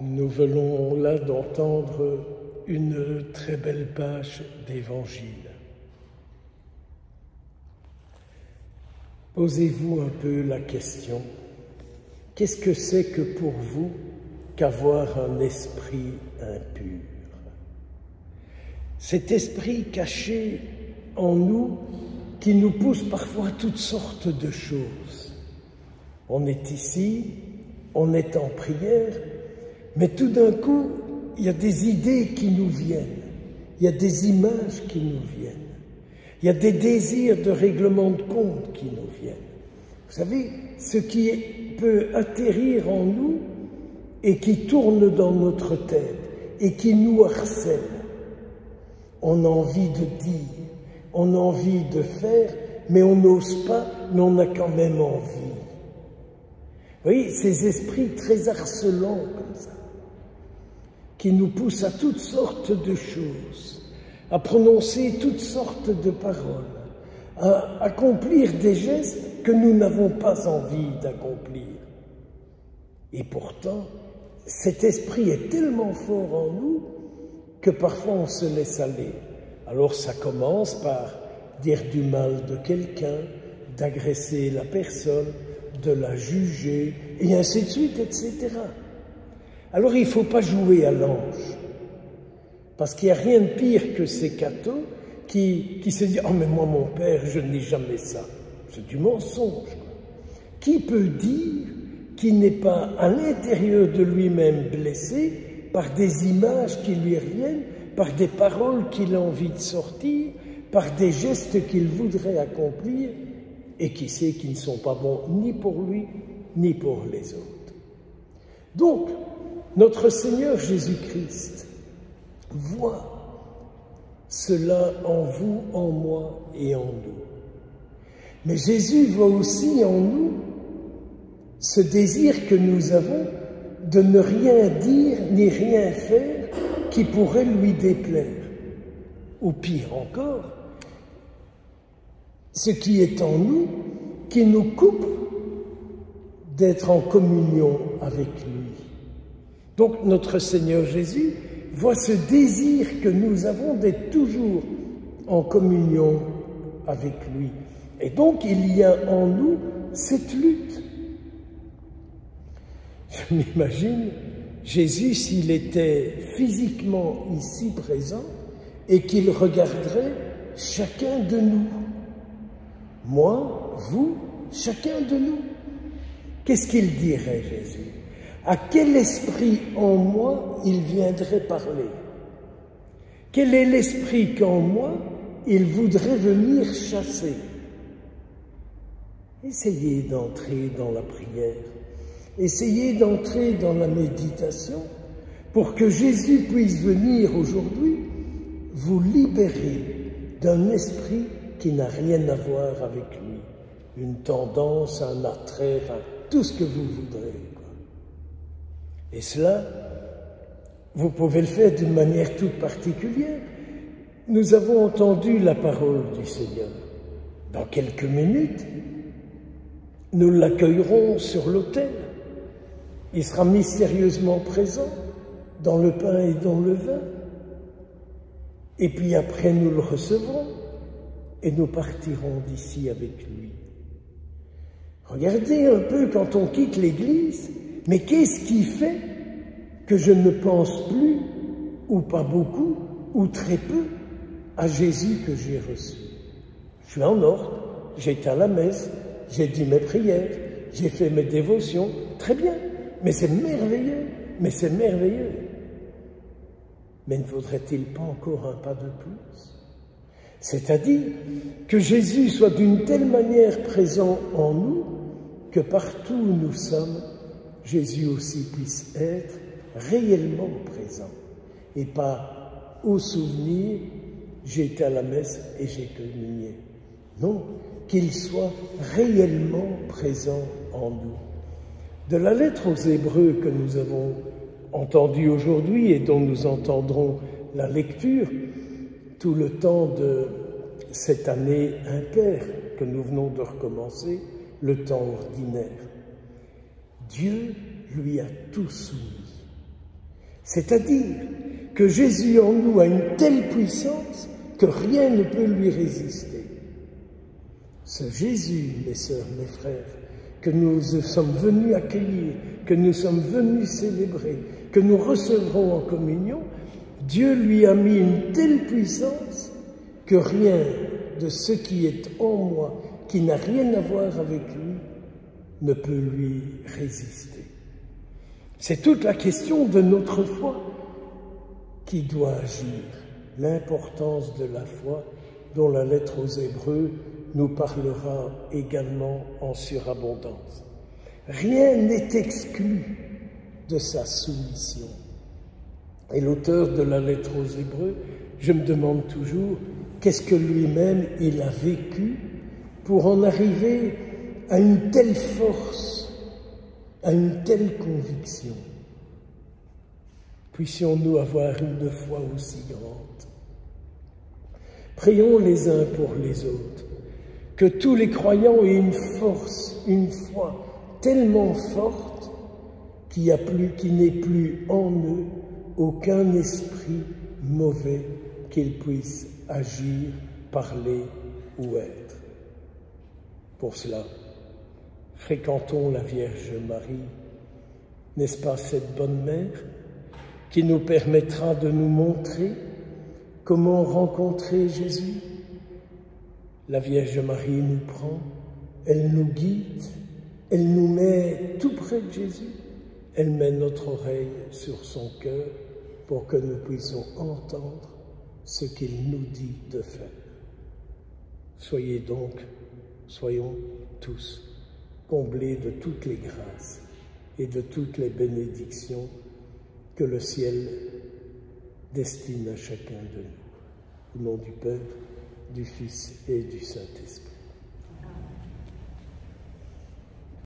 Nous venons là d'entendre une très belle page d'Évangile. Posez-vous un peu la question, qu'est-ce que c'est que pour vous qu'avoir un esprit impur? Cet esprit caché en nous qui nous pousse parfois à toutes sortes de choses. On est ici, on est en prière, mais tout d'un coup, il y a des idées qui nous viennent, il y a des images qui nous viennent, il y a des désirs de règlement de compte qui nous viennent. Vous savez, ce qui peut atterrir en nous et qui tourne dans notre tête et qui nous harcèle. On a envie de dire, on a envie de faire, mais on n'ose pas, mais on a quand même envie. Vous voyez, ces esprits très harcelants comme ça, qui nous poussent à toutes sortes de choses, à prononcer toutes sortes de paroles, à accomplir des gestes que nous n'avons pas envie d'accomplir. Et pourtant, cet esprit est tellement fort en nous que parfois on se laisse aller. Alors ça commence par dire du mal de quelqu'un, d'agresser la personne, de la juger, et ainsi de suite, etc. Alors il ne faut pas jouer à l'ange, parce qu'il n'y a rien de pire que ces cathos qui se disent « Oh mais moi mon père, je n'ai jamais ça ». C'est du mensonge. Qui peut dire qu'il n'est pas à l'intérieur de lui-même blessé par des images qui lui reviennent, par des paroles qu'il a envie de sortir, par des gestes qu'il voudrait accomplir, et qui sait qu'ils ne sont pas bons ni pour lui, ni pour les autres. Donc, notre Seigneur Jésus-Christ voit cela en vous, en moi et en nous. Mais Jésus voit aussi en nous ce désir que nous avons de ne rien dire ni rien faire qui pourrait lui déplaire. Ou pire encore, ce qui est en nous qui nous coupe d'être en communion avec lui. Donc notre Seigneur Jésus voit ce désir que nous avons d'être toujours en communion avec lui. Et donc il y a en nous cette lutte. Je m'imagine Jésus s'il était physiquement ici présent et qu'il regarderait chacun de nous. Moi, vous, chacun de nous. Qu'est-ce qu'il dirait, Jésus? À quel esprit en moi il viendrait parler? Quel est l'esprit qu'en moi il voudrait venir chasser? Essayez d'entrer dans la prière, essayez d'entrer dans la méditation pour que Jésus puisse venir aujourd'hui vous libérer d'un esprit qui n'a rien à voir avec lui, une tendance, un attrait, enfin, tout ce que vous voudrez. Et cela, vous pouvez le faire d'une manière toute particulière. Nous avons entendu la parole du Seigneur. Dans quelques minutes, nous l'accueillerons sur l'autel. Il sera mystérieusement présent dans le pain et dans le vin. Et puis après, nous le recevrons et nous partirons d'ici avec lui. Regardez un peu quand on quitte l'Église, mais qu'est-ce qui fait que je ne pense plus, ou pas beaucoup, ou très peu, à Jésus que j'ai reçu? Je suis en ordre, j'ai été à la messe, j'ai dit mes prières, j'ai fait mes dévotions, très bien, mais c'est merveilleux, mais c'est merveilleux. Mais ne faudrait-il pas encore un pas de plus? C'est-à-dire que Jésus soit d'une telle manière présent en nous que partout où nous sommes, Jésus aussi puisse être réellement présent et pas au souvenir, j'ai été à la messe et j'ai communié. Non, qu'il soit réellement présent en nous. De la lettre aux Hébreux que nous avons entendue aujourd'hui et dont nous entendrons la lecture tout le temps de cette année impaire que nous venons de recommencer, le temps ordinaire. Dieu lui a tout soumis. C'est-à-dire que Jésus en nous a une telle puissance que rien ne peut lui résister. Ce Jésus, mes sœurs, mes frères, que nous sommes venus accueillir, que nous sommes venus célébrer, que nous recevrons en communion, Dieu lui a mis une telle puissance que rien de ce qui est en moi, qui n'a rien à voir avec lui, ne peut lui résister. C'est toute la question de notre foi qui doit agir, l'importance de la foi dont la lettre aux Hébreux nous parlera également en surabondance. Rien n'est exclu de sa soumission. Et l'auteur de la lettre aux Hébreux, je me demande toujours, qu'est-ce que lui-même il a vécu pour en arriver à une telle force, à une telle conviction? Puissions-nous avoir une foi aussi grande. Prions les uns pour les autres, que tous les croyants aient une force, une foi tellement forte qu'il n'ait plus en eux aucun esprit mauvais qu'ils puissent agir, parler ou être. Pour cela, fréquentons la Vierge Marie, n'est-ce pas cette bonne mère qui nous permettra de nous montrer comment rencontrer Jésus? La Vierge Marie nous prend, elle nous guide, elle nous met tout près de Jésus, elle met notre oreille sur son cœur pour que nous puissions entendre ce qu'il nous dit de faire. Soyons tous comblés de toutes les grâces et de toutes les bénédictions que le ciel destine à chacun de nous. Au nom du Père, du Fils et du Saint-Esprit.